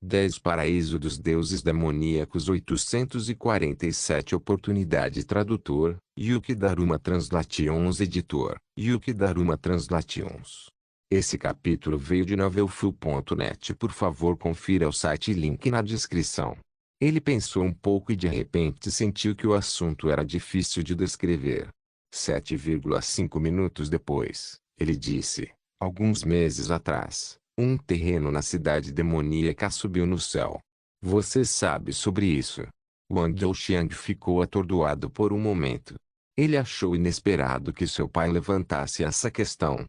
10 Paraíso dos Deuses Demoníacos 847 Oportunidade Tradutor, Yuki Daruma Translations Editor, Yuki Daruma Translations. Esse capítulo veio de novelfu.net. Por favor, confira o site e link na descrição. Ele pensou um pouco e de repente sentiu que o assunto era difícil de descrever. 7,5 minutos depois, ele disse: alguns meses atrás, um terreno na cidade demoníaca subiu no céu. Você sabe sobre isso? Wang Douxiang ficou atordoado por um momento. Ele achou inesperado que seu pai levantasse essa questão.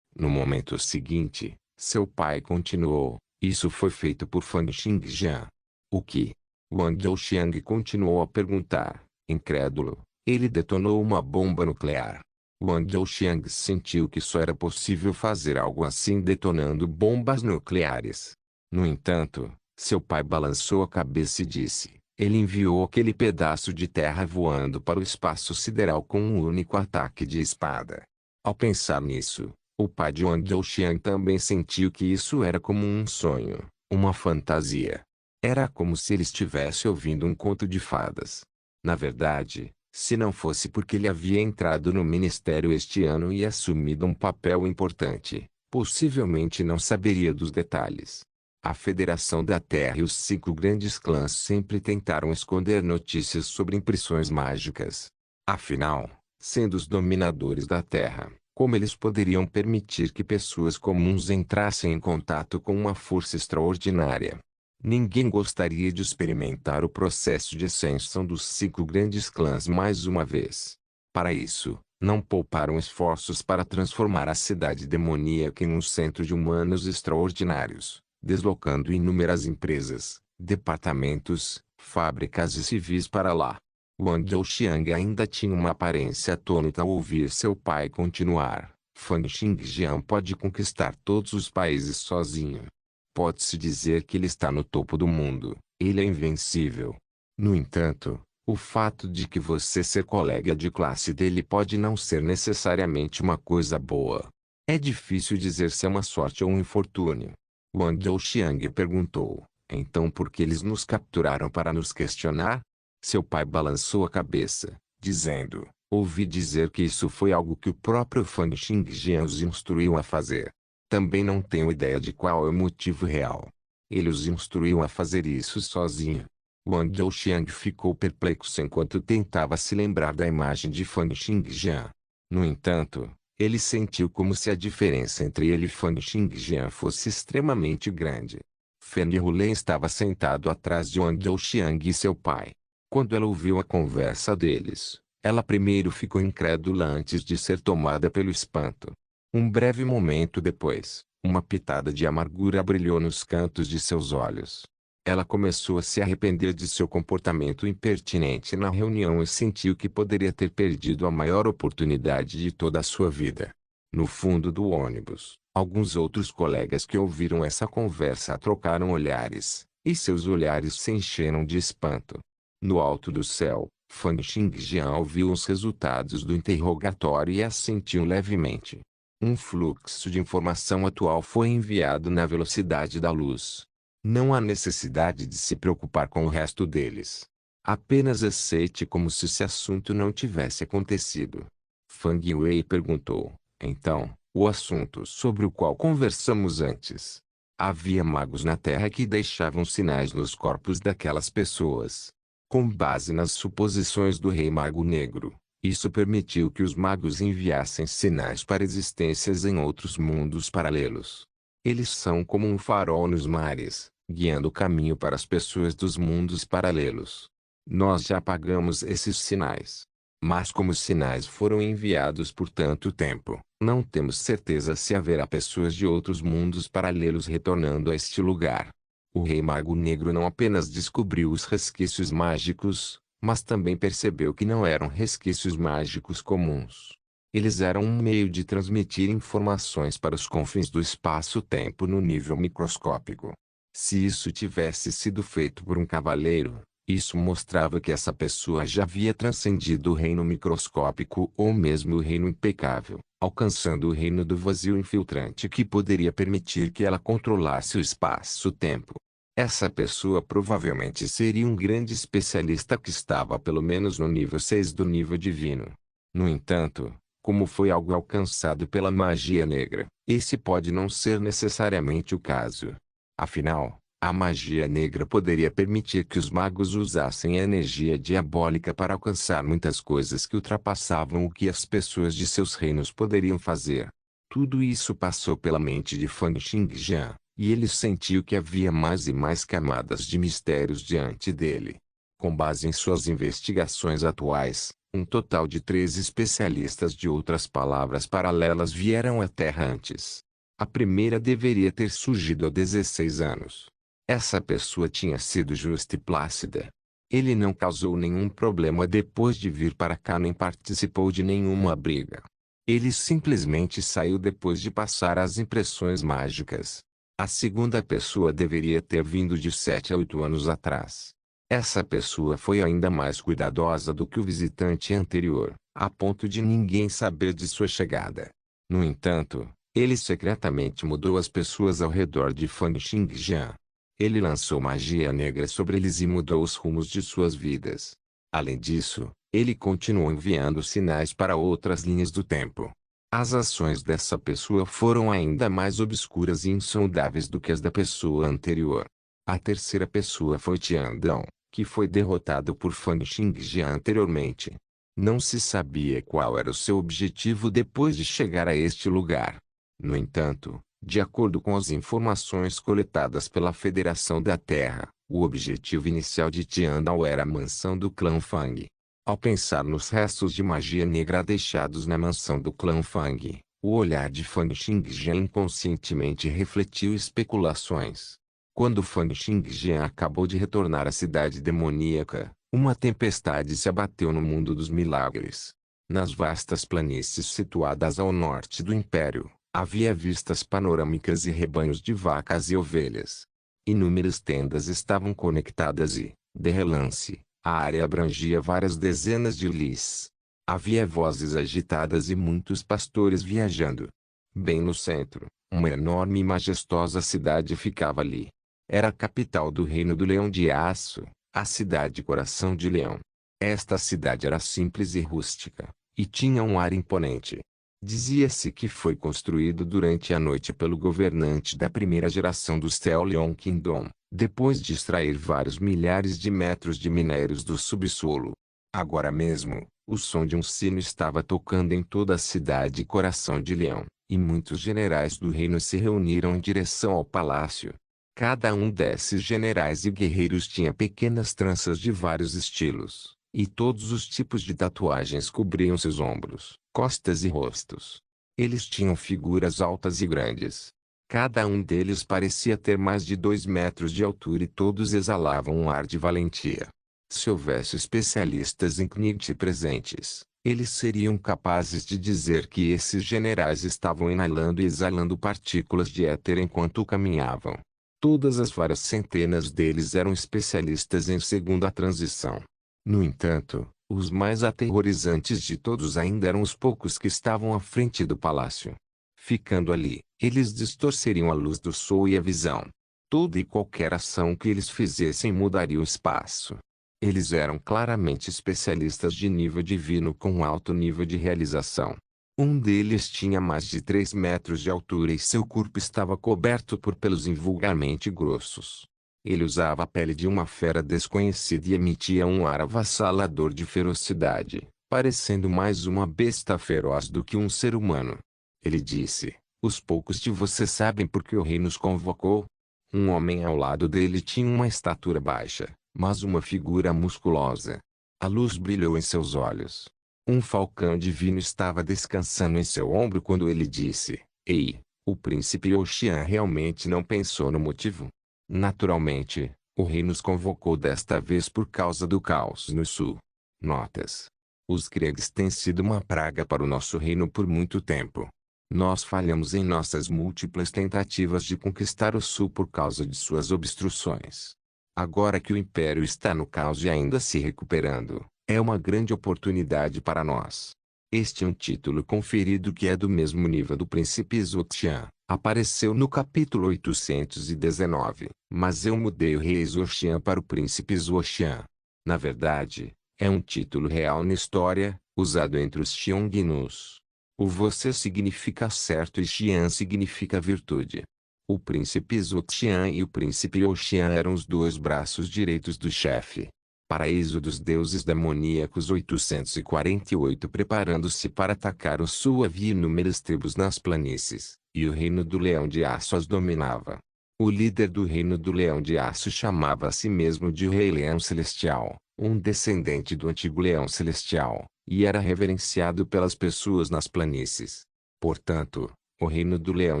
No momento seguinte, seu pai continuou: isso foi feito por Fan Xingjian. O que? Wang Douxiang continuou a perguntar, incrédulo. Ele detonou uma bomba nuclear. Wang Douxiang sentiu que só era possível fazer algo assim detonando bombas nucleares. No entanto, seu pai balançou a cabeça e disse: ele enviou aquele pedaço de terra voando para o espaço sideral com um único ataque de espada. Ao pensar nisso, o pai de Wang Douxiang também sentiu que isso era como um sonho, uma fantasia. Era como se ele estivesse ouvindo um conto de fadas. Na verdade, se não fosse porque ele havia entrado no ministério este ano e assumido um papel importante, possivelmente não saberia dos detalhes. A Federação da Terra e os 5 grandes clãs sempre tentaram esconder notícias sobre impressões mágicas. Afinal, sendo os dominadores da Terra, como eles poderiam permitir que pessoas comuns entrassem em contato com uma força extraordinária? Ninguém gostaria de experimentar o processo de ascensão dos 5 grandes clãs mais uma vez. Para isso, não pouparam esforços para transformar a cidade demoníaca em um centro de humanos extraordinários, deslocando inúmeras empresas, departamentos, fábricas e civis para lá. Wang Douxiang ainda tinha uma aparência atônita ao ouvir seu pai continuar: Fan Xingjian pode conquistar todos os países sozinho. Pode-se dizer que ele está no topo do mundo, ele é invencível. No entanto, o fato de que você ser colega de classe dele pode não ser necessariamente uma coisa boa. É difícil dizer se é uma sorte ou um infortúnio. Wang Douxiang perguntou: então por que eles nos capturaram para nos questionar? Seu pai balançou a cabeça, dizendo: ouvi dizer que isso foi algo que o próprio Fan Xingjian os instruiu a fazer. Também não tenho ideia de qual é o motivo real. Ele os instruiu a fazer isso sozinho. Wang Douxiang ficou perplexo enquanto tentava se lembrar da imagem de Fan Xingjian. No entanto, ele sentiu como se a diferença entre ele e Fan Xingjian fosse extremamente grande. Fen Yulin estava sentado atrás de Wang Douxiang e seu pai. Quando ela ouviu a conversa deles, ela primeiro ficou incrédula antes de ser tomada pelo espanto. Um breve momento depois, uma pitada de amargura brilhou nos cantos de seus olhos. Ela começou a se arrepender de seu comportamento impertinente na reunião e sentiu que poderia ter perdido a maior oportunidade de toda a sua vida. No fundo do ônibus, alguns outros colegas que ouviram essa conversa trocaram olhares, e seus olhares se encheram de espanto. No alto do céu, Fan Xingjian ouviu os resultados do interrogatório e assentiu levemente. Um fluxo de informação atual foi enviado na velocidade da luz. Não há necessidade de se preocupar com o resto deles. Apenas aceite como se esse assunto não tivesse acontecido. Fang Wei perguntou: então, o assunto sobre o qual conversamos antes. Havia magos na Terra que deixavam sinais nos corpos daquelas pessoas. Com base nas suposições do Rei Mago Negro, isso permitiu que os magos enviassem sinais para existências em outros mundos paralelos. Eles são como um farol nos mares, guiando o caminho para as pessoas dos mundos paralelos. Nós já apagamos esses sinais. Mas como os sinais foram enviados por tanto tempo, não temos certeza se haverá pessoas de outros mundos paralelos retornando a este lugar. O Rei Mago Negro não apenas descobriu os resquícios mágicos, mas também percebeu que não eram resquícios mágicos comuns. Eles eram um meio de transmitir informações para os confins do espaço-tempo no nível microscópico. Se isso tivesse sido feito por um cavaleiro, isso mostrava que essa pessoa já havia transcendido o reino microscópico ou mesmo o reino impecável, alcançando o reino do vazio infiltrante que poderia permitir que ela controlasse o espaço-tempo. Essa pessoa provavelmente seria um grande especialista que estava pelo menos no nível 6 do nível divino. No entanto, como foi algo alcançado pela magia negra, esse pode não ser necessariamente o caso. Afinal, a magia negra poderia permitir que os magos usassem a energia diabólica para alcançar muitas coisas que ultrapassavam o que as pessoas de seus reinos poderiam fazer. Tudo isso passou pela mente de Fan Xingjian, e ele sentiu que havia mais e mais camadas de mistérios diante dele. Com base em suas investigações atuais, um total de 13 especialistas de outras palavras paralelas vieram à Terra antes. A primeira deveria ter surgido há 16 anos. Essa pessoa tinha sido justa e plácida. Ele não causou nenhum problema depois de vir para cá nem participou de nenhuma briga. Ele simplesmente saiu depois de passar as impressões mágicas. A segunda pessoa deveria ter vindo de 7 a 8 anos atrás. Essa pessoa foi ainda mais cuidadosa do que o visitante anterior, a ponto de ninguém saber de sua chegada. No entanto, ele secretamente mudou as pessoas ao redor de Fan Xingjian. Ele lançou magia negra sobre eles e mudou os rumos de suas vidas. Além disso, ele continuou enviando sinais para outras linhas do tempo. As ações dessa pessoa foram ainda mais obscuras e insondáveis do que as da pessoa anterior. A terceira pessoa foi Tiandão, que foi derrotado por Fan Xingjian anteriormente. Não se sabia qual era o seu objetivo depois de chegar a este lugar. No entanto, de acordo com as informações coletadas pela Federação da Terra, o objetivo inicial de Tiandao era a mansão do clã Fang. Ao pensar nos restos de magia negra deixados na mansão do clã Fang, o olhar de Fan Xingjian inconscientemente refletiu especulações. Quando Fan Xingjian acabou de retornar à cidade demoníaca, uma tempestade se abateu no mundo dos milagres. Nas vastas planícies situadas ao norte do Império, havia vistas panorâmicas e rebanhos de vacas e ovelhas. Inúmeras tendas estavam conectadas e, de relance, a área abrangia várias dezenas de lis. Havia vozes agitadas e muitos pastores viajando. Bem no centro, uma enorme e majestosa cidade ficava ali. Era a capital do Reino do Leão de Aço, a cidade Coração de Leão. Esta cidade era simples e rústica, e tinha um ar imponente. Dizia-se que foi construído durante a noite pelo governante da primeira geração do Leon Kingdom, depois de extrair vários milhares de metros de minérios do subsolo. Agora mesmo, o som de um sino estava tocando em toda a cidade Coração de Leão, e muitos generais do reino se reuniram em direção ao palácio. Cada um desses generais e guerreiros tinha pequenas tranças de vários estilos, e todos os tipos de tatuagens cobriam seus ombros, costas e rostos. Eles tinham figuras altas e grandes. Cada um deles parecia ter mais de 2 metros de altura e todos exalavam um ar de valentia. Se houvesse especialistas em Knight presentes, eles seriam capazes de dizer que esses generais estavam inalando e exalando partículas de éter enquanto caminhavam. Todas as várias centenas deles eram especialistas em segunda transição. No entanto, os mais aterrorizantes de todos ainda eram os poucos que estavam à frente do palácio. Ficando ali, eles distorceriam a luz do sol e a visão. Toda e qualquer ação que eles fizessem mudaria o espaço. Eles eram claramente especialistas de nível divino com alto nível de realização. Um deles tinha mais de 3 metros de altura e seu corpo estava coberto por pelos invulgarmente grossos. Ele usava a pele de uma fera desconhecida e emitia um ar avassalador de ferocidade, parecendo mais uma besta feroz do que um ser humano. Ele disse: "Os poucos de vocês sabem por que o rei nos convocou?" Um homem ao lado dele tinha uma estatura baixa, mas uma figura musculosa. A luz brilhou em seus olhos. Um falcão divino estava descansando em seu ombro quando ele disse: "Ei, o príncipe Oxian realmente não pensou no motivo. Naturalmente, o rei nos convocou desta vez por causa do caos no sul." Notas: os Kriegs têm sido uma praga para o nosso reino por muito tempo. Nós falhamos em nossas múltiplas tentativas de conquistar o sul por causa de suas obstruções. Agora que o império está no caos e ainda se recuperando, é uma grande oportunidade para nós. Este é um título conferido que é do mesmo nível do príncipe Xuxian, Apareceu no capítulo 819. Mas eu mudei o rei Zhoxian para o príncipe Zhuoxian. Na verdade, é um título real na história, usado entre os Xiongnos. O você significa certo e Xian significa virtude. O príncipe Zhuoxian e o príncipe Oxian eram os dois braços direitos do chefe. Paraíso dos deuses demoníacos 848 preparando-se para atacar o sul havia inúmeras tribos nas planícies, e o reino do Leão de Aço as dominava. O líder do reino do Leão de Aço chamava a si mesmo de Rei Leão Celestial, um descendente do antigo Leão Celestial, e era reverenciado pelas pessoas nas planícies. Portanto, o reino do Leão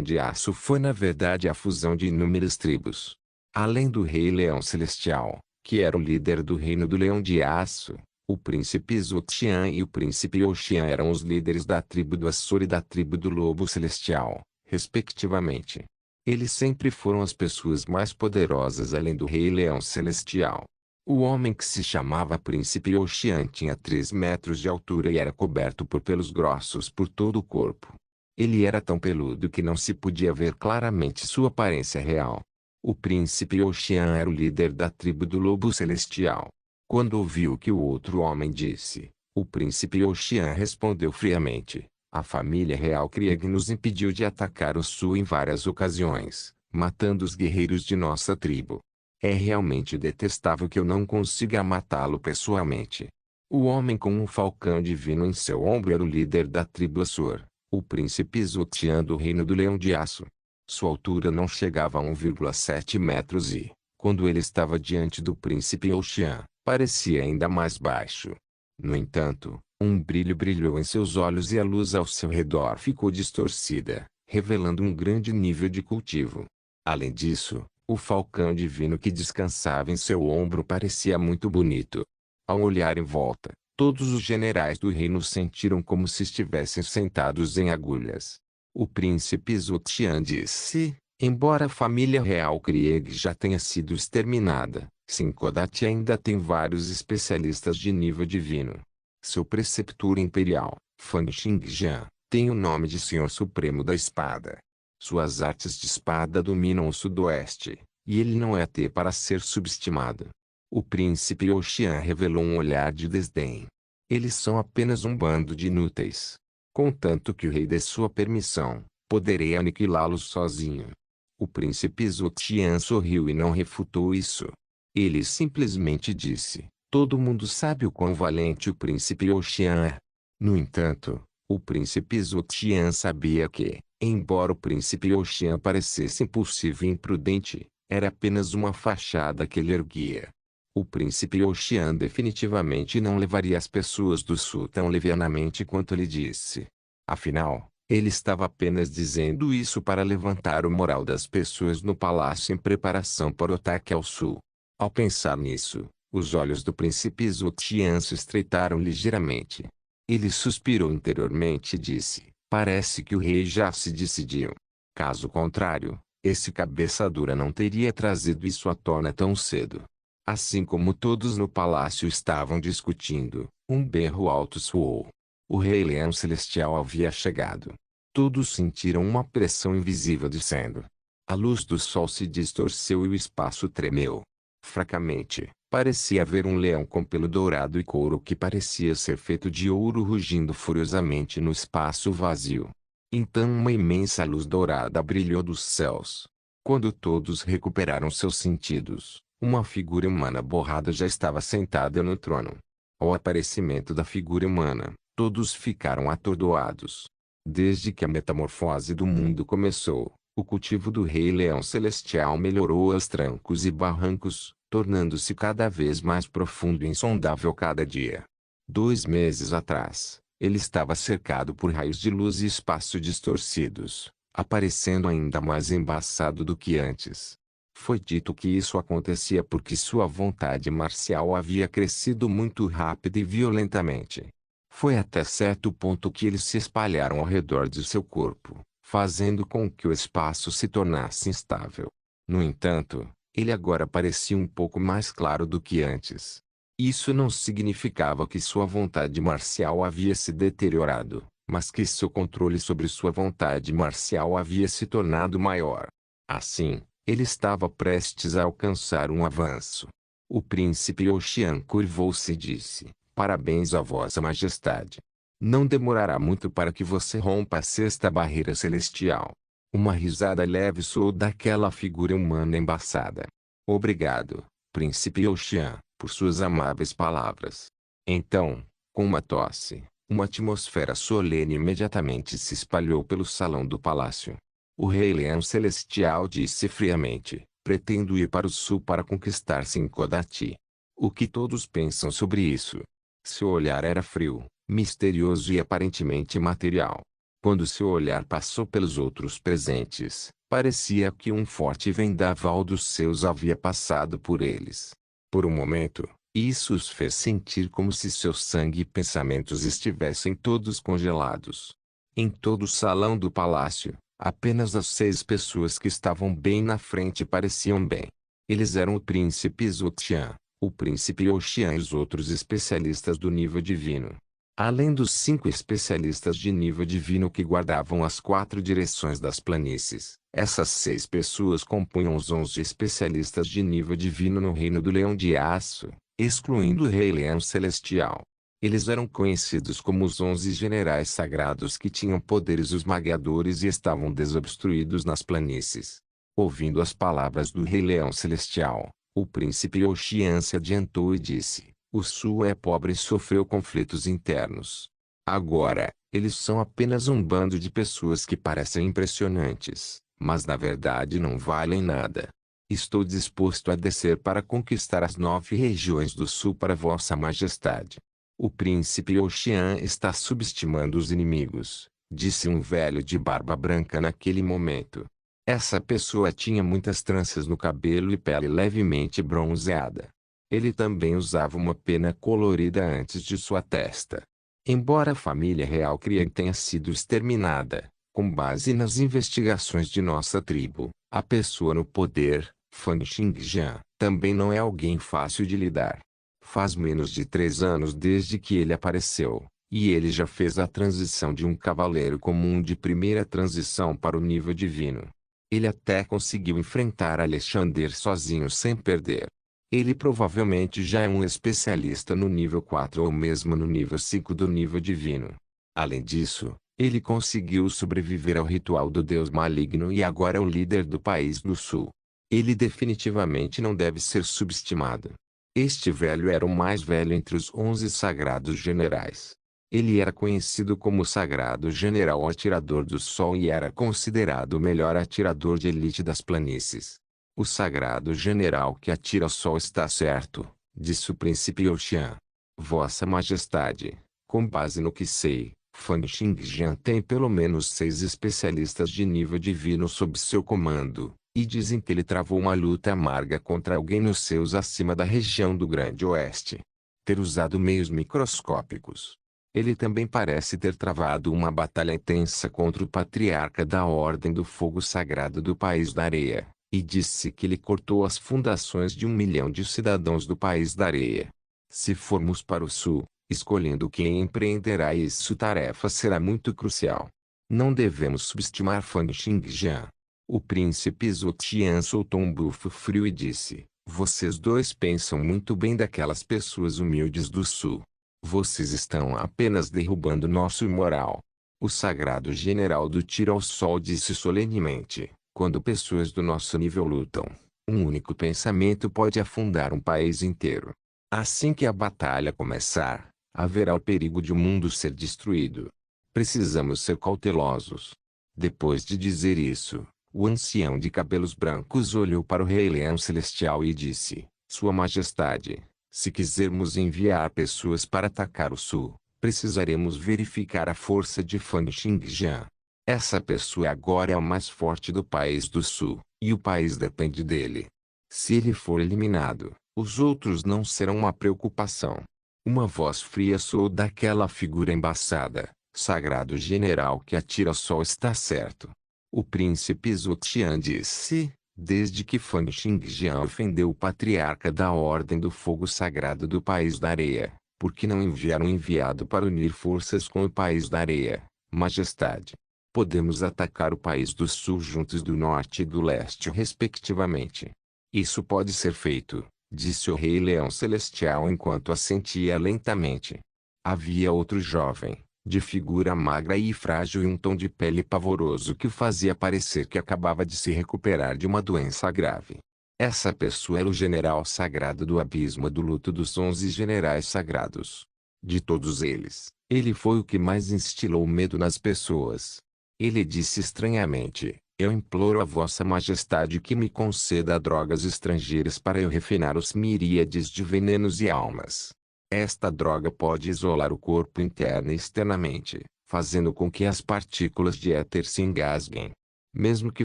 de Aço foi na verdade a fusão de inúmeras tribos. Além do Rei Leão Celestial, que era o líder do reino do Leão de Aço, o príncipe Zhuoxian e o príncipe Oxian eram os líderes da tribo do Açor e da tribo do Lobo Celestial, respectivamente. Eles sempre foram as pessoas mais poderosas além do Rei Leão Celestial. O homem que se chamava Príncipe Oxian tinha 3 metros de altura e era coberto por pelos grossos por todo o corpo. Ele era tão peludo que não se podia ver claramente sua aparência real. O príncipe Oxian era o líder da tribo do Lobo Celestial. Quando ouviu o que o outro homem disse, o príncipe Oxian respondeu friamente: a família real Krieg nos impediu de atacar o sul em várias ocasiões, matando os guerreiros de nossa tribo. É realmente detestável que eu não consiga matá-lo pessoalmente. O homem com um falcão divino em seu ombro era o líder da tribo Açor, o príncipe Zhuoxian do reino do Leão de Aço. Sua altura não chegava a 1,7 metros e, quando ele estava diante do príncipe Oxian, parecia ainda mais baixo. No entanto, um brilho brilhou em seus olhos e a luz ao seu redor ficou distorcida, revelando um grande nível de cultivo. Além disso, o falcão divino que descansava em seu ombro parecia muito bonito. Ao olhar em volta, todos os generais do reino sentiram como se estivessem sentados em agulhas. O príncipe Zhuoxian disse: embora a família real Krieg já tenha sido exterminada, Sinkodat ainda tem vários especialistas de nível divino. Seu preceptor imperial, Fan Xingjian, tem o nome de Senhor Supremo da Espada. Suas artes de espada dominam o sudoeste, e ele não é até para ser subestimado. O príncipe Oxian revelou um olhar de desdém. Eles são apenas um bando de inúteis. Contanto que o rei dê sua permissão, poderei aniquilá-los sozinho. O príncipe Zhuoxian sorriu e não refutou isso. Ele simplesmente disse: todo mundo sabe o quão valente o príncipe Oxian é. No entanto, o príncipe Zhuoxian sabia que, embora o príncipe Oxian parecesse impulsivo e imprudente, era apenas uma fachada que ele erguia. O príncipe Oxian definitivamente não levaria as pessoas do sul tão levianamente quanto ele disse. Afinal, ele estava apenas dizendo isso para levantar o moral das pessoas no palácio em preparação para o ataque ao sul. Ao pensar nisso, os olhos do príncipe Zhuoxian se estreitaram ligeiramente. Ele suspirou interiormente e disse: parece que o rei já se decidiu. Caso contrário, esse cabeça dura não teria trazido isso à tona tão cedo. Assim como todos no palácio estavam discutindo, um berro alto soou. O Rei Leão Celestial havia chegado. Todos sentiram uma pressão invisível descendo. A luz do sol se distorceu e o espaço tremeu. Fracamente, parecia haver um leão com pelo dourado e couro que parecia ser feito de ouro rugindo furiosamente no espaço vazio. Então uma imensa luz dourada brilhou dos céus. Quando todos recuperaram seus sentidos, uma figura humana borrada já estava sentada no trono. Ao aparecimento da figura humana, todos ficaram atordoados. Desde que a metamorfose do mundo começou, o cultivo do Rei Leão Celestial melhorou aos trancos e barrancos, tornando-se cada vez mais profundo e insondável cada dia. 2 meses atrás, ele estava cercado por raios de luz e espaço distorcidos, aparecendo ainda mais embaçado do que antes. Foi dito que isso acontecia porque sua vontade marcial havia crescido muito rápido e violentamente. Foi até certo ponto que eles se espalharam ao redor de seu corpo, fazendo com que o espaço se tornasse instável. No entanto, ele agora parecia um pouco mais claro do que antes. Isso não significava que sua vontade marcial havia se deteriorado, mas que seu controle sobre sua vontade marcial havia se tornado maior. Assim, ele estava prestes a alcançar um avanço. O príncipe Oxian curvou-se e disse: "Parabéns a Vossa Majestade. Não demorará muito para que você rompa a sexta barreira celestial." Uma risada leve soou daquela figura humana embaçada. "Obrigado, príncipe Oxian, por suas amáveis palavras." Então, com uma tosse, uma atmosfera solene imediatamente se espalhou pelo salão do palácio. O Rei Leão Celestial disse friamente: "Pretendo ir para o sul para conquistar Sinkodati." O que todos pensam sobre isso? Seu olhar era frio, misterioso e aparentemente material. Quando seu olhar passou pelos outros presentes, parecia que um forte vendaval dos céus havia passado por eles. Por um momento, isso os fez sentir como se seu sangue e pensamentos estivessem todos congelados. Em todo o salão do palácio, apenas as 6 pessoas que estavam bem na frente pareciam bem. Eles eram o príncipe Zoxian, o príncipe Oxian e os outros especialistas do nível divino. Além dos 5 especialistas de nível divino que guardavam as 4 direções das planícies, essas 6 pessoas compunham os 11 especialistas de nível divino no Reino do Leão de Aço, excluindo o Rei Leão Celestial. Eles eram conhecidos como os 11 generais sagrados que tinham poderes esmagadores e estavam desobstruídos nas planícies. Ouvindo as palavras do Rei Leão Celestial, o príncipe Oxian se adiantou e disse: "O sul é pobre e sofreu conflitos internos. Agora, eles são apenas um bando de pessoas que parecem impressionantes, mas na verdade não valem nada. Estou disposto a descer para conquistar as 9 regiões do sul para Vossa Majestade." "O príncipe Oxian está subestimando os inimigos", disse um velho de barba branca naquele momento. Essa pessoa tinha muitas tranças no cabelo e pele levemente bronzeada. Ele também usava uma pena colorida antes de sua testa. Embora a família real Krian tenha sido exterminada, com base nas investigações de nossa tribo, a pessoa no poder, Fan Xingjian, também não é alguém fácil de lidar. Faz menos de 3 anos desde que ele apareceu, e ele já fez a transição de um cavaleiro comum de primeira transição para o nível divino. Ele até conseguiu enfrentar Alexander sozinho sem perder. Ele provavelmente já é um especialista no nível 4 ou mesmo no nível 5 do nível divino. Além disso, ele conseguiu sobreviver ao ritual do deus maligno e agora é o líder do país do sul. Ele definitivamente não deve ser subestimado. Este velho era o mais velho entre os 11 sagrados generais. Ele era conhecido como o Sagrado General Atirador do Sol e era considerado o melhor atirador de elite das planícies. "O Sagrado General que atira ao sol está certo", disse o príncipe Oxian. "Vossa Majestade, com base no que sei, Fan Xingjian tem pelo menos 6 especialistas de nível divino sob seu comando, e dizem que ele travou uma luta amarga contra alguém nos céus acima da região do Grande Oeste. Ter usado meios microscópicos. Ele também parece ter travado uma batalha intensa contra o Patriarca da Ordem do Fogo Sagrado do País da Areia, e disse que ele cortou as fundações de 1 milhão de cidadãos do País da Areia. Se formos para o sul, escolhendo quem empreenderá isso, tarefa será muito crucial. Não devemos subestimar Fan Xingjian." O príncipe Zoxian soltou um bufo frio e disse: "Vocês dois pensam muito bem daquelas pessoas humildes do sul. Vocês estão apenas derrubando nosso moral." O sagrado general do tiro ao sol disse solenemente: "Quando pessoas do nosso nível lutam, um único pensamento pode afundar um país inteiro. Assim que a batalha começar, haverá o perigo de o mundo ser destruído. Precisamos ser cautelosos." Depois de dizer isso, o ancião de cabelos brancos olhou para o Rei Leão Celestial e disse: "Sua Majestade, se quisermos enviar pessoas para atacar o sul, precisaremos verificar a força de Fan Xingjian. Essa pessoa agora é o mais forte do país do sul, e o país depende dele. Se ele for eliminado, os outros não serão uma preocupação." Uma voz fria soou daquela figura embaçada: "Sagrado General que atira ao sol está certo." O príncipe Zoxian disse: "Desde que Fan Xingjian ofendeu o Patriarca da Ordem do Fogo Sagrado do País da Areia, por que não enviar um enviado para unir forças com o País da Areia? Majestade. Podemos atacar o país do sul juntos do norte e do leste respectivamente. Isso pode ser feito, disse o Rei Leão Celestial enquanto assentia lentamente. Havia outro jovem, de figura magra e frágil e um tom de pele pavoroso que o fazia parecer que acabava de se recuperar de uma doença grave. Essa pessoa era o general sagrado do abismo do luto dos 11 generais sagrados. De todos eles, ele foi o que mais instilou medo nas pessoas. Ele disse estranhamente: eu imploro a Vossa Majestade que me conceda drogas estrangeiras para eu refinar os miríades de venenos e almas. Esta droga pode isolar o corpo interno e externamente, fazendo com que as partículas de éter se engasguem. Mesmo que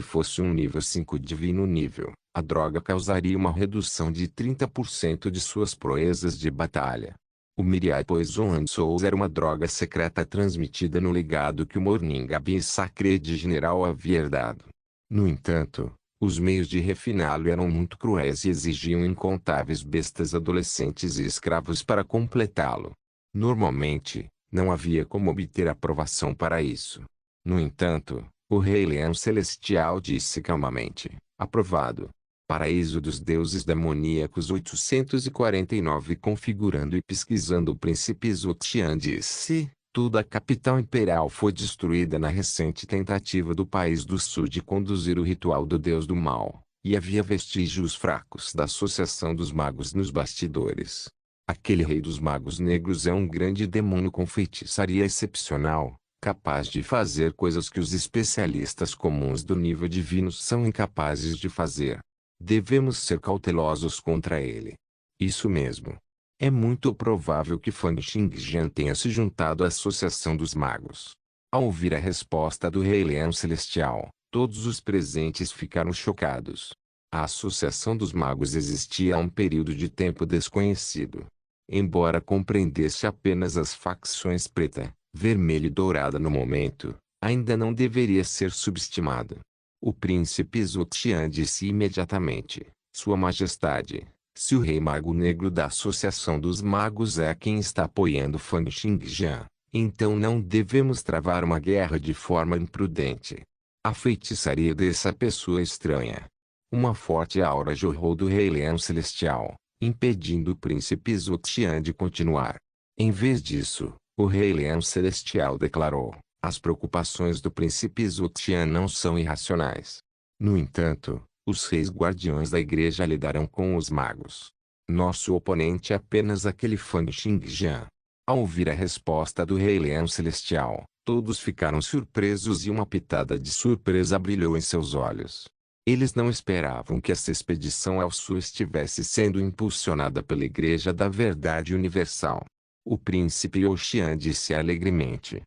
fosse um nível 5 divino nível, a droga causaria uma redução de 30% de suas proezas de batalha. O Mirai Poison Souls era uma droga secreta transmitida no legado que o Morning Abyss Sacred de General havia herdado. No entanto, os meios de refiná-lo eram muito cruéis e exigiam incontáveis bestas adolescentes e escravos para completá-lo. Normalmente, não havia como obter aprovação para isso. No entanto, o Rei Leão Celestial disse calmamente: aprovado. Paraíso dos Deuses Demoníacos 849. Configurando e pesquisando o príncipe Zuxian disse: toda a capital imperial foi destruída na recente tentativa do país do sul de conduzir o ritual do Deus do Mal, e havia vestígios fracos da Associação dos Magos nos bastidores. Aquele rei dos magos negros é um grande demônio com feitiçaria excepcional, capaz de fazer coisas que os especialistas comuns do nível divino são incapazes de fazer. Devemos ser cautelosos contra ele. Isso mesmo. É muito provável que Fan Xingjian tenha se juntado à Associação dos Magos. Ao ouvir a resposta do Rei Leão Celestial, todos os presentes ficaram chocados. A Associação dos Magos existia há um período de tempo desconhecido. Embora compreendesse apenas as facções preta, vermelha e dourada no momento, ainda não deveria ser subestimada. O príncipe Zuxian disse imediatamente: Sua Majestade, se o Rei Mago Negro da Associação dos Magos é quem está apoiando Fan Xingjian, então não devemos travar uma guerra de forma imprudente. A feitiçaria dessa pessoa é estranha. Uma forte aura jorrou do Rei Leão Celestial, impedindo o príncipe Zuxian de continuar. Em vez disso, o Rei Leão Celestial declarou: as preocupações do príncipe Zuxian não são irracionais. No entanto, os reis guardiões da igreja lidarão com os magos. Nosso oponente é apenas aquele Fan Xingjian. Ao ouvir a resposta do Rei Leão Celestial, todos ficaram surpresos e uma pitada de surpresa brilhou em seus olhos. Eles não esperavam que essa expedição ao sul estivesse sendo impulsionada pela Igreja da Verdade Universal. O príncipe Youxian disse alegremente: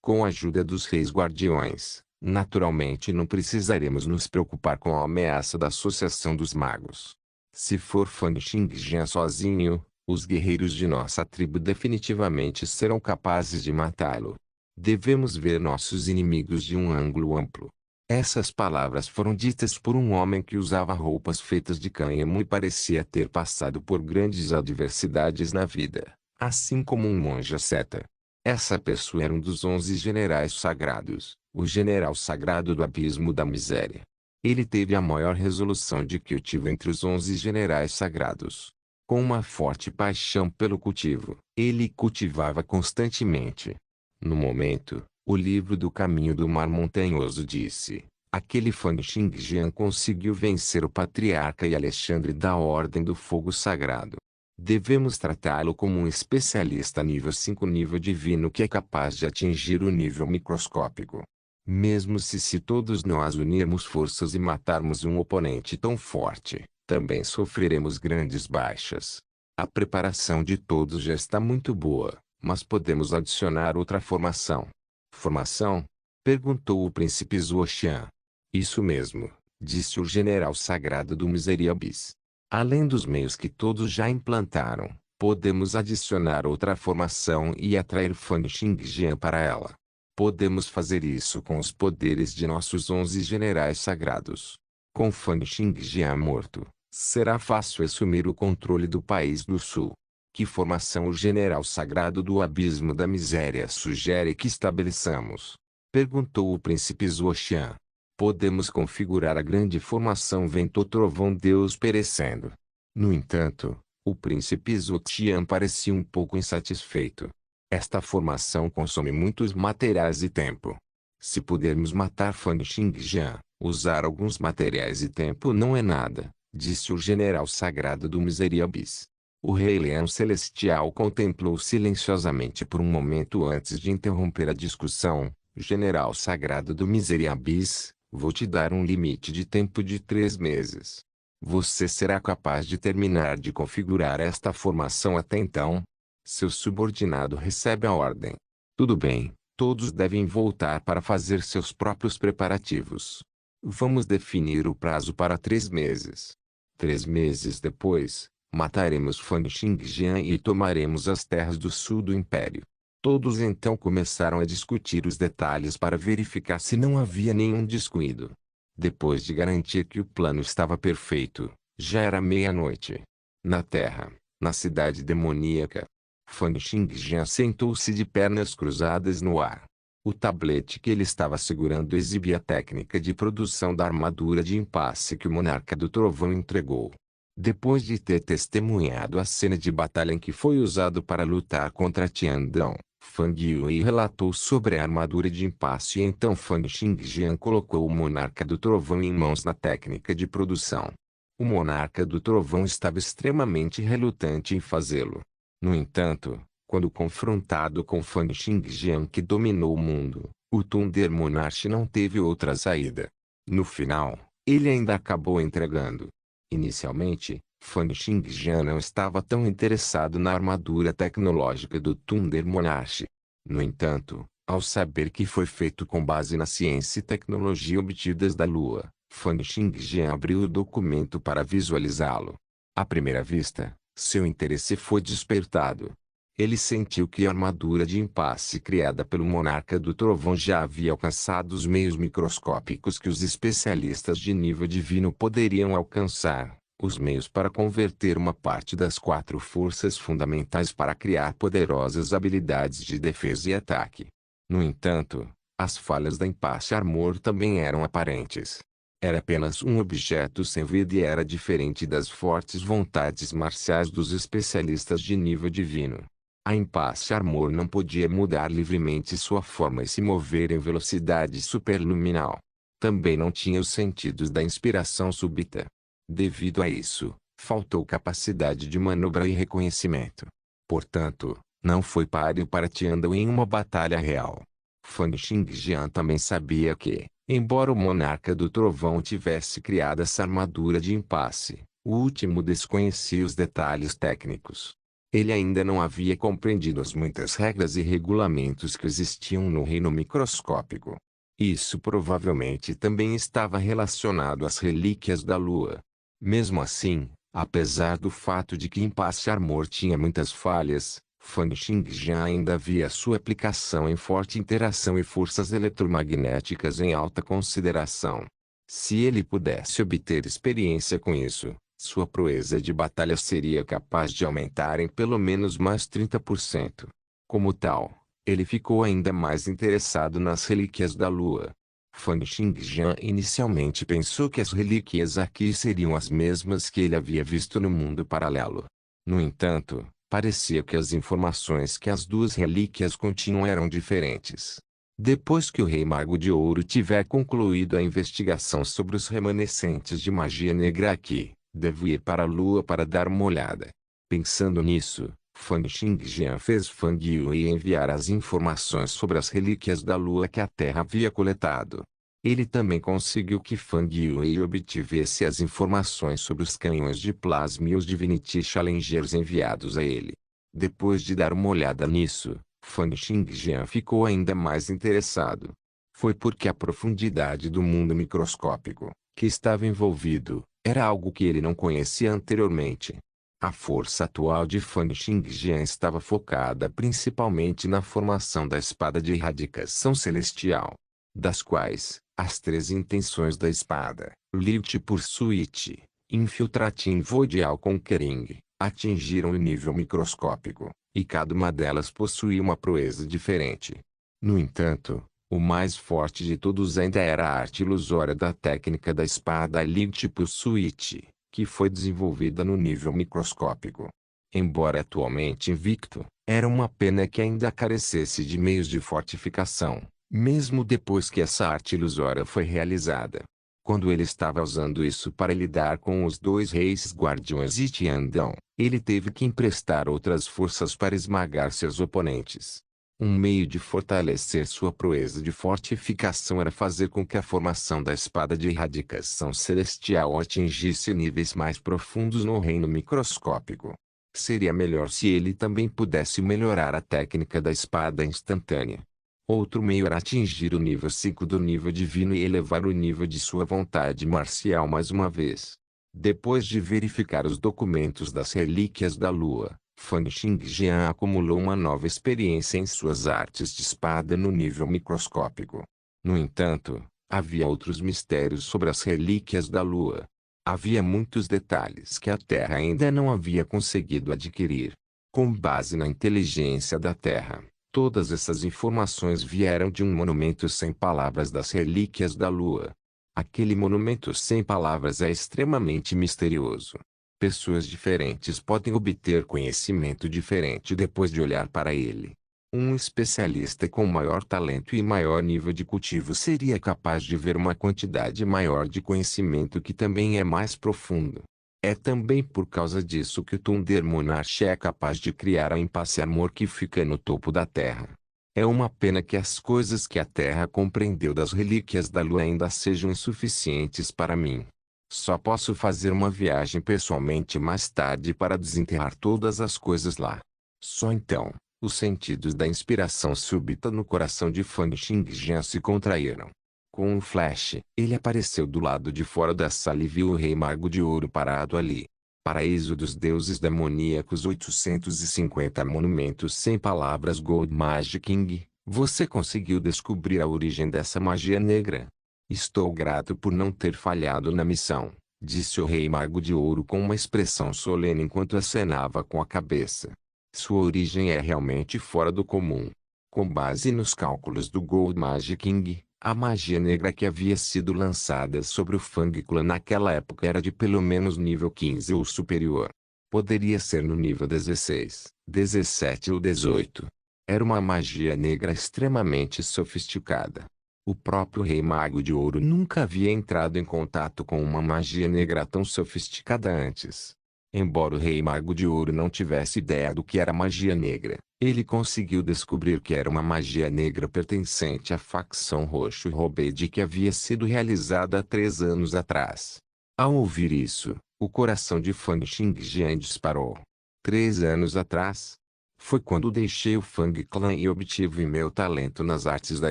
com a ajuda dos reis guardiões, naturalmente não precisaremos nos preocupar com a ameaça da Associação dos Magos. Se for Fan Xingjian sozinho, os guerreiros de nossa tribo definitivamente serão capazes de matá-lo. Devemos ver nossos inimigos de um ângulo amplo. Essas palavras foram ditas por um homem que usava roupas feitas de cânhamo e parecia ter passado por grandes adversidades na vida, assim como um monge asceta. Essa pessoa era um dos 11 generais sagrados, o general sagrado do abismo da miséria. Ele teve a maior resolução de cultivo entre os 11 generais sagrados. Com uma forte paixão pelo cultivo, ele cultivava constantemente. No momento, o livro do Caminho do Mar Montanhoso disse: aquele Fan Xingjian conseguiu vencer o patriarca e Alexandre da Ordem do Fogo Sagrado. Devemos tratá-lo como um especialista nível 5 nível divino que é capaz de atingir o nível microscópico. Mesmo se todos nós unirmos forças e matarmos um oponente tão forte, também sofreremos grandes baixas. A preparação de todos já está muito boa, mas podemos adicionar outra formação. Formação? Perguntou o príncipe Zuoxian. Isso mesmo, disse o general sagrado do Miseriabis. Além dos meios que todos já implantaram, podemos adicionar outra formação e atrair Fan Xingjian para ela. Podemos fazer isso com os poderes de nossos 11 generais sagrados. Com Fan Xingjian morto, será fácil assumir o controle do país do sul. Que formação o general sagrado do abismo da miséria sugere que estabeleçamos? Perguntou o príncipe Zuoxian. Podemos configurar a grande formação vento-trovão-Deus perecendo. No entanto, o príncipe Zuoxian parecia um pouco insatisfeito. Esta formação consome muitos materiais e tempo. Se pudermos matar Fang Xingjian, usar alguns materiais e tempo não é nada, disse o general sagrado do Miserabis. O rei leão celestial contemplou silenciosamente por um momento antes de interromper a discussão. General sagrado do Miserabis, vou te dar um limite de tempo de 3 meses. Você será capaz de terminar de configurar esta formação até então? Seu subordinado recebe a ordem. Tudo bem, todos devem voltar para fazer seus próprios preparativos. Vamos definir o prazo para 3 meses. 3 meses depois, mataremos Fang Xingjian e tomaremos as terras do sul do Império. Todos então começaram a discutir os detalhes para verificar se não havia nenhum descuido. Depois de garantir que o plano estava perfeito, já era meia-noite. Na Terra, na cidade demoníaca, Fang Xingjian sentou-se de pernas cruzadas no ar. O tablete que ele estava segurando exibia a técnica de produção da armadura de impasse que o monarca do trovão entregou. Depois de ter testemunhado a cena de batalha em que foi usado para lutar contra Tiandão, Fang Yue relatou sobre a armadura de impasse e então Fang Xingjian colocou o monarca do trovão em mãos na técnica de produção. O monarca do trovão estava extremamente relutante em fazê-lo. No entanto, quando confrontado com Fang Xingjian que dominou o mundo, o Thunder Monarch não teve outra saída. No final, ele ainda acabou entregando. Inicialmente, Fang Xingjian não estava tão interessado na armadura tecnológica do Thunder Monarch. No entanto, ao saber que foi feito com base na ciência e tecnologia obtidas da Lua, Fang Xingjian abriu o documento para visualizá-lo. À primeira vista, seu interesse foi despertado. Ele sentiu que a armadura de impasse criada pelo monarca do trovão já havia alcançado os meios microscópicos que os especialistas de nível divino poderiam alcançar, os meios para converter uma parte das 4 forças fundamentais para criar poderosas habilidades de defesa e ataque. No entanto, as falhas da Impasse Armor também eram aparentes. Era apenas um objeto sem vida e era diferente das fortes vontades marciais dos especialistas de nível divino. A Impasse Armor não podia mudar livremente sua forma e se mover em velocidade superluminal. Também não tinha os sentidos da inspiração súbita. Devido a isso, faltou capacidade de manobra e reconhecimento. Portanto, não foi páreo para Tiandão em uma batalha real. Fang Xingjian também sabia que, embora o monarca do trovão tivesse criado essa armadura de impasse, o último desconhecia os detalhes técnicos. Ele ainda não havia compreendido as muitas regras e regulamentos que existiam no reino microscópico. Isso provavelmente também estava relacionado às relíquias da Lua. Mesmo assim, apesar do fato de que Impasse Armor tinha muitas falhas, Fang Xingjian ainda via sua aplicação em forte interação e forças eletromagnéticas em alta consideração. Se ele pudesse obter experiência com isso, sua proeza de batalha seria capaz de aumentar em pelo menos mais 30%. Como tal, ele ficou ainda mais interessado nas relíquias da Lua. Fang Xingjian inicialmente pensou que as relíquias aqui seriam as mesmas que ele havia visto no mundo paralelo. No entanto, parecia que as informações que as 2 relíquias continham eram diferentes. Depois que o Rei Mago de Ouro tiver concluído a investigação sobre os remanescentes de magia negra aqui, devo ir para a Lua para dar uma olhada. Pensando nisso, Fang Xingjian fez Fang Yue enviar as informações sobre as relíquias da Lua que a Terra havia coletado. Ele também conseguiu que Fang Yue obtivesse as informações sobre os canhões de plasma e os Divinity Challengers enviados a ele. Depois de dar uma olhada nisso, Fang Xingjian ficou ainda mais interessado. Foi porque a profundidade do mundo microscópico, que estava envolvido, era algo que ele não conhecia anteriormente. A força atual de Fang Xingjian estava focada principalmente na formação da espada de erradicação celestial, das quais, as 3 intenções da espada, Light Pursuit, Infiltrating Void Conquering, atingiram o nível microscópico, e cada uma delas possuía uma proeza diferente. No entanto, o mais forte de todos ainda era a arte ilusória da técnica da espada ali tipo Switch, que foi desenvolvida no nível microscópico. Embora atualmente invicto, era uma pena que ainda carecesse de meios de fortificação, mesmo depois que essa arte ilusória foi realizada. Quando ele estava usando isso para lidar com os dois reis guardiões de Tiandão, ele teve que emprestar outras forças para esmagar seus oponentes. Um meio de fortalecer sua proeza de fortificação era fazer com que a formação da espada de erradicação celestial atingisse níveis mais profundos no reino microscópico. Seria melhor se ele também pudesse melhorar a técnica da espada instantânea. Outro meio era atingir o nível 5 do nível divino e elevar o nível de sua vontade marcial mais uma vez. Depois de verificar os documentos das relíquias da lua, Fan Xingjian acumulou uma nova experiência em suas artes de espada no nível microscópico. No entanto, havia outros mistérios sobre as relíquias da lua. Havia muitos detalhes que a Terra ainda não havia conseguido adquirir. Com base na inteligência da Terra, todas essas informações vieram de um monumento sem palavras das relíquias da lua. Aquele monumento sem palavras é extremamente misterioso. Pessoas diferentes podem obter conhecimento diferente depois de olhar para ele. Um especialista com maior talento e maior nível de cultivo seria capaz de ver uma quantidade maior de conhecimento que também é mais profundo. É também por causa disso que o Thunder Monarch é capaz de criar a impasse amor que fica no topo da Terra. É uma pena que as coisas que a Terra compreendeu das relíquias da Lua ainda sejam insuficientes para mim. Só posso fazer uma viagem pessoalmente mais tarde para desenterrar todas as coisas lá. Só então, os sentidos da inspiração súbita no coração de Fan Xingjian se contraíram. Com um flash, ele apareceu do lado de fora da sala e viu o Rei Mago de Ouro parado ali. Paraíso dos Deuses Demoníacos 850 Monumentos sem palavras Gold Magic King, você conseguiu descobrir a origem dessa magia negra. Estou grato por não ter falhado na missão, disse o Rei Mago de Ouro com uma expressão solene enquanto acenava com a cabeça. Sua origem é realmente fora do comum. Com base nos cálculos do Gold Magic King, a magia negra que havia sido lançada sobre o Fang Clan naquela época era de pelo menos nível 15 ou superior. Poderia ser no nível 16, 17 ou 18. Era uma magia negra extremamente sofisticada. O próprio Rei Mago de Ouro nunca havia entrado em contato com uma magia negra tão sofisticada antes. Embora o Rei Mago de Ouro não tivesse ideia do que era magia negra, ele conseguiu descobrir que era uma magia negra pertencente à facção Roxo Robed que havia sido realizada há 3 anos atrás. Ao ouvir isso, o coração de Fan Xingjian disparou. 3 anos atrás? Foi quando deixei o Fang Clan e obtive meu talento nas artes da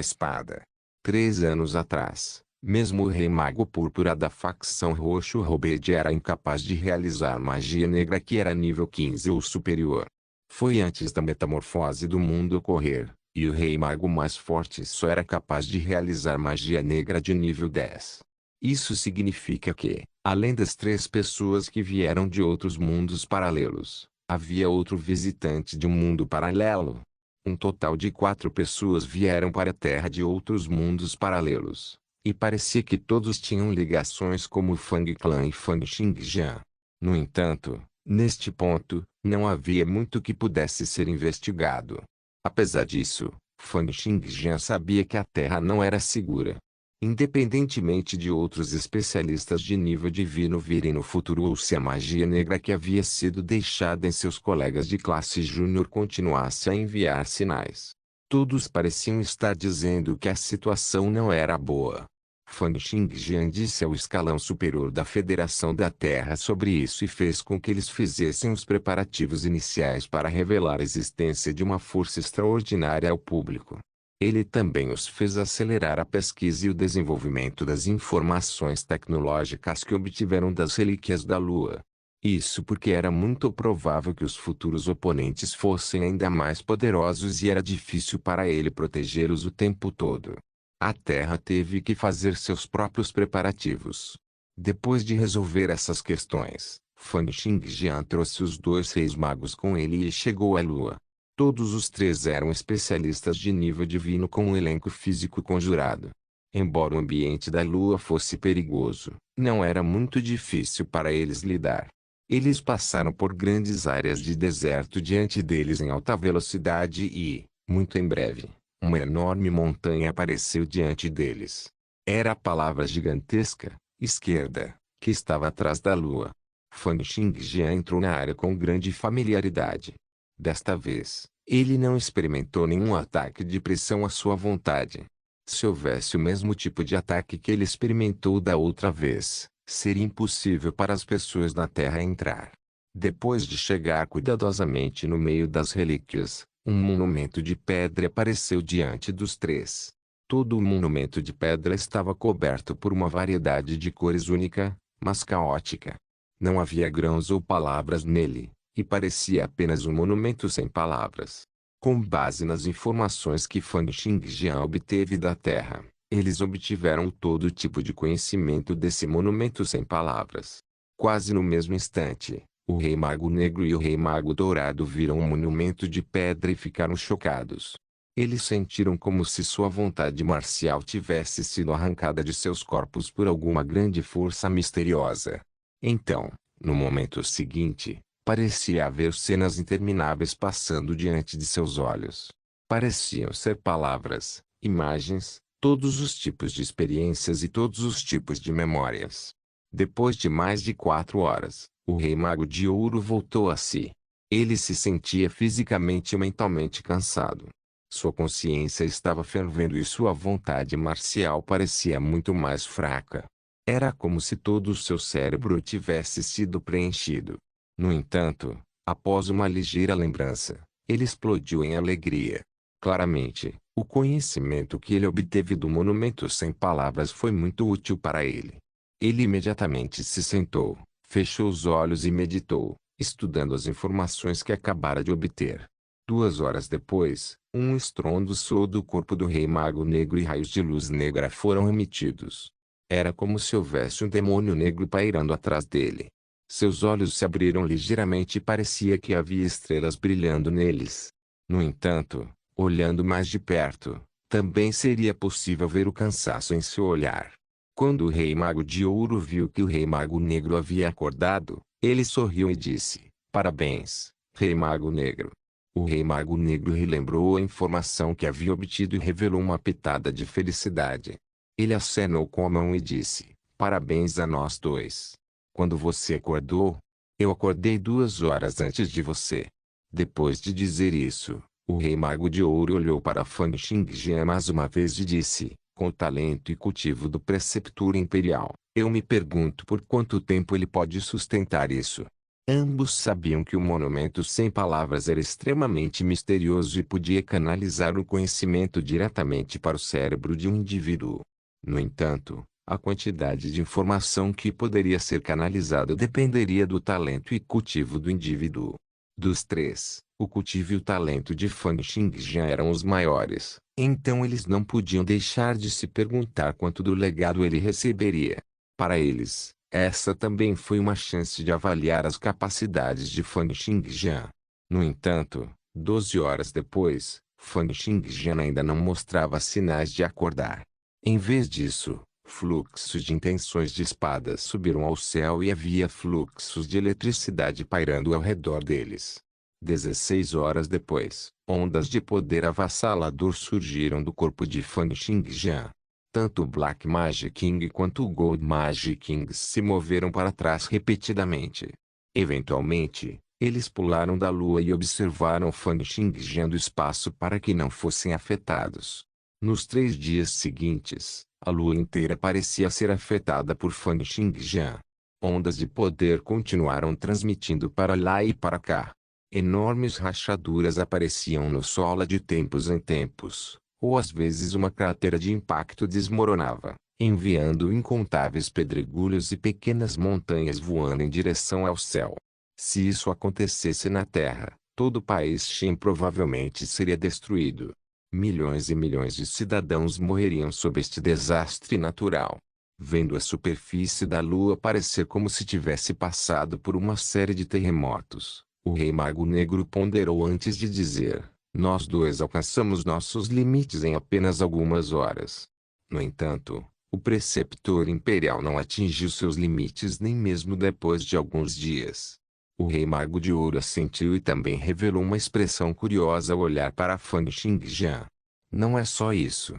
espada. 3 anos atrás, mesmo o Rei Mago Púrpura da facção Roxo Robed era incapaz de realizar magia negra que era nível 15 ou superior. Foi antes da metamorfose do mundo ocorrer, e o Rei Mago mais forte só era capaz de realizar magia negra de nível 10. Isso significa que, além das 3 pessoas que vieram de outros mundos paralelos, havia outro visitante de um mundo paralelo. Um total de 4 pessoas vieram para a Terra de outros mundos paralelos, e parecia que todos tinham ligações como o Fang Clan e Fan Xingjian. No entanto, neste ponto, não havia muito que pudesse ser investigado. Apesar disso, Fan Xingjian sabia que a Terra não era segura. Independentemente de outros especialistas de nível divino virem no futuro ou se a magia negra que havia sido deixada em seus colegas de classe júnior continuasse a enviar sinais. Todos pareciam estar dizendo que a situação não era boa. Fan Xingjian disse ao escalão superior da Federação da Terra sobre isso e fez com que eles fizessem os preparativos iniciais para revelar a existência de uma força extraordinária ao público. Ele também os fez acelerar a pesquisa e o desenvolvimento das informações tecnológicas que obtiveram das relíquias da Lua. Isso porque era muito provável que os futuros oponentes fossem ainda mais poderosos e era difícil para ele protegê-los o tempo todo. A Terra teve que fazer seus próprios preparativos. Depois de resolver essas questões, Fan Xingjian trouxe os dois reis magos com ele e chegou à lua. Todos os três eram especialistas de nível divino com um elenco físico conjurado. Embora o ambiente da lua fosse perigoso, não era muito difícil para eles lidar. Eles passaram por grandes áreas de deserto diante deles em alta velocidade e, muito em breve, uma enorme montanha apareceu diante deles. Era a palavra gigantesca, esquerda, que estava atrás da lua. Fan Xingjian entrou na área com grande familiaridade. Desta vez, ele não experimentou nenhum ataque de pressão à sua vontade. Se houvesse o mesmo tipo de ataque que ele experimentou da outra vez, seria impossível para as pessoas na Terra entrar. Depois de chegar cuidadosamente no meio das relíquias, um monumento de pedra apareceu diante dos três. Todo o monumento de pedra estava coberto por uma variedade de cores única, mas caótica. Não havia grãos ou palavras nele, e parecia apenas um monumento sem palavras. Com base nas informações que Fan Xingjian obteve da Terra, eles obtiveram todo tipo de conhecimento desse monumento sem palavras. Quase no mesmo instante, o Rei Mago Negro e o Rei Mago Dourado viram um monumento de pedra e ficaram chocados. Eles sentiram como se sua vontade marcial tivesse sido arrancada de seus corpos por alguma grande força misteriosa. Então, no momento seguinte, parecia haver cenas intermináveis passando diante de seus olhos. Pareciam ser palavras, imagens, todos os tipos de experiências e todos os tipos de memórias. Depois de mais de 4 horas, o Rei Mago de Ouro voltou a si. Ele se sentia fisicamente e mentalmente cansado. Sua consciência estava fervendo e sua vontade marcial parecia muito mais fraca. Era como se todo o seu cérebro tivesse sido preenchido. No entanto, após uma ligeira lembrança, ele explodiu em alegria. Claramente, o conhecimento que ele obteve do monumento sem palavras foi muito útil para ele. Ele imediatamente se sentou, fechou os olhos e meditou, estudando as informações que acabara de obter. 2 horas depois, um estrondo soou do corpo do Rei Mago Negro e raios de luz negra foram emitidos. Era como se houvesse um demônio negro pairando atrás dele. Seus olhos se abriram ligeiramente e parecia que havia estrelas brilhando neles. No entanto, olhando mais de perto, também seria possível ver o cansaço em seu olhar. Quando o Rei Mago de Ouro viu que o Rei Mago Negro havia acordado, ele sorriu e disse: "Parabéns, Rei Mago Negro." O Rei Mago Negro relembrou a informação que havia obtido e revelou uma pitada de felicidade. Ele acenou com a mão e disse: "Parabéns a nós dois. Quando você acordou, eu acordei 2 horas antes de você." Depois de dizer isso, o Rei Mago de Ouro olhou para Fan Xingjian mais uma vez e disse, com o talento e cultivo do preceptor imperial: "Eu me pergunto por quanto tempo ele pode sustentar isso." Ambos sabiam que o monumento sem palavras era extremamente misterioso e podia canalizar o conhecimento diretamente para o cérebro de um indivíduo. No entanto, a quantidade de informação que poderia ser canalizada dependeria do talento e cultivo do indivíduo. Dos três, o cultivo e o talento de Fan Xingjian eram os maiores, então eles não podiam deixar de se perguntar quanto do legado ele receberia. Para eles, essa também foi uma chance de avaliar as capacidades de Fan Xingjian. No entanto, 12 horas depois, Fan Xingjian ainda não mostrava sinais de acordar. Em vez disso, fluxos de intenções de espadas subiram ao céu e havia fluxos de eletricidade pairando ao redor deles. 16 horas depois, ondas de poder avassalador surgiram do corpo de Fan Xingjian. Tanto o Black Magic King quanto o Gold Magic King se moveram para trás repetidamente. Eventualmente, eles pularam da lua e observaram Fan Xingjian do espaço para que não fossem afetados. Nos 3 dias seguintes, a lua inteira parecia ser afetada por Fan Xingjian. Ondas de poder continuaram transmitindo para lá e para cá. Enormes rachaduras apareciam no solo de tempos em tempos, ou às vezes uma cratera de impacto desmoronava, enviando incontáveis pedregulhos e pequenas montanhas voando em direção ao céu. Se isso acontecesse na Terra, todo o país Shin provavelmente seria destruído. Milhões e milhões de cidadãos morreriam sob este desastre natural. Vendo a superfície da lua parecer como se tivesse passado por uma série de terremotos, o Rei Mago Negro ponderou antes de dizer: nós dois alcançamos nossos limites em apenas algumas horas. No entanto, o preceptor imperial não atingiu seus limites nem mesmo depois de alguns dias. O Rei Mago de Ouro assentiu e também revelou uma expressão curiosa ao olhar para Fan Xingjian. Não é só isso.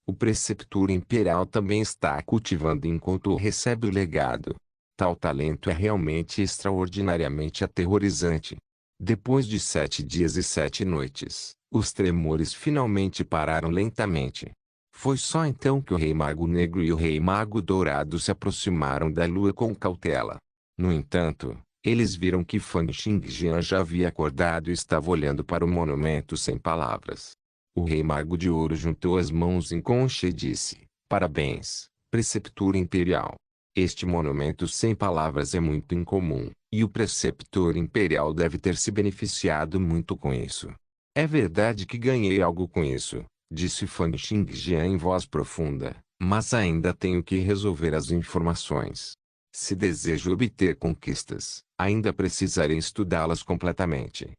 O preceptor imperial também está cultivando enquanto recebe o legado. Tal talento é realmente extraordinariamente aterrorizante. Depois de 7 dias e 7 noites, os tremores finalmente pararam lentamente. Foi só então que o Rei Mago Negro e o Rei Mago Dourado se aproximaram da lua com cautela. No entanto, eles viram que Fan Xingjian já havia acordado e estava olhando para o monumento sem palavras. O Rei Mago de Ouro juntou as mãos em concha e disse: parabéns, Preceptor Imperial. Este monumento sem palavras é muito incomum, e o Preceptor Imperial deve ter se beneficiado muito com isso. É verdade que ganhei algo com isso, disse Fan Xingjian em voz profunda, mas ainda tenho que resolver as informações. Se desejo obter conquistas, ainda precisarei estudá-las completamente.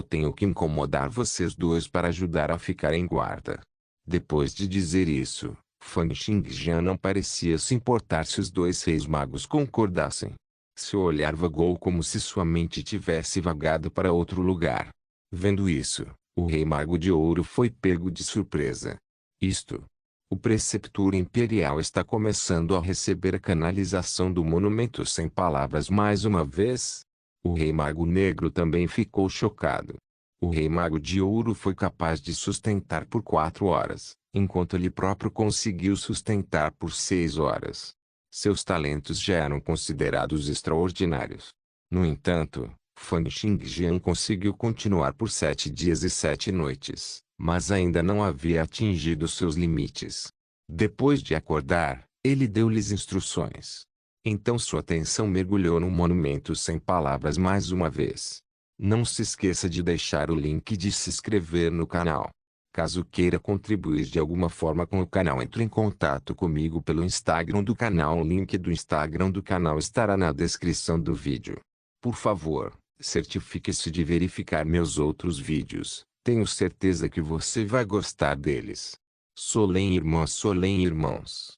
Tenho que incomodar vocês dois para ajudar a ficar em guarda. Depois de dizer isso, Fan Xingjian não parecia se importar se os dois reis magos concordassem. Seu olhar vagou como se sua mente tivesse vagado para outro lugar. Vendo isso, o Rei Mago de Ouro foi pego de surpresa. O Preceptor Imperial está começando a receber a canalização do monumento sem palavras mais uma vez? O Rei Mago Negro também ficou chocado. O Rei Mago de Ouro foi capaz de sustentar por 4 horas, enquanto ele próprio conseguiu sustentar por 6 horas. Seus talentos já eram considerados extraordinários. No entanto, Fan Xingjian conseguiu continuar por 7 dias e 7 noites, mas ainda não havia atingido seus limites. Depois de acordar, ele deu-lhes instruções. Então sua atenção mergulhou no monumento sem palavras mais uma vez. Não se esqueça de deixar o link e de se inscrever no canal. Caso queira contribuir de alguma forma com o canal, entre em contato comigo pelo Instagram do canal. O link do Instagram do canal estará na descrição do vídeo. Por favor, certifique-se de verificar meus outros vídeos. Tenho certeza que você vai gostar deles. Solem irmãos.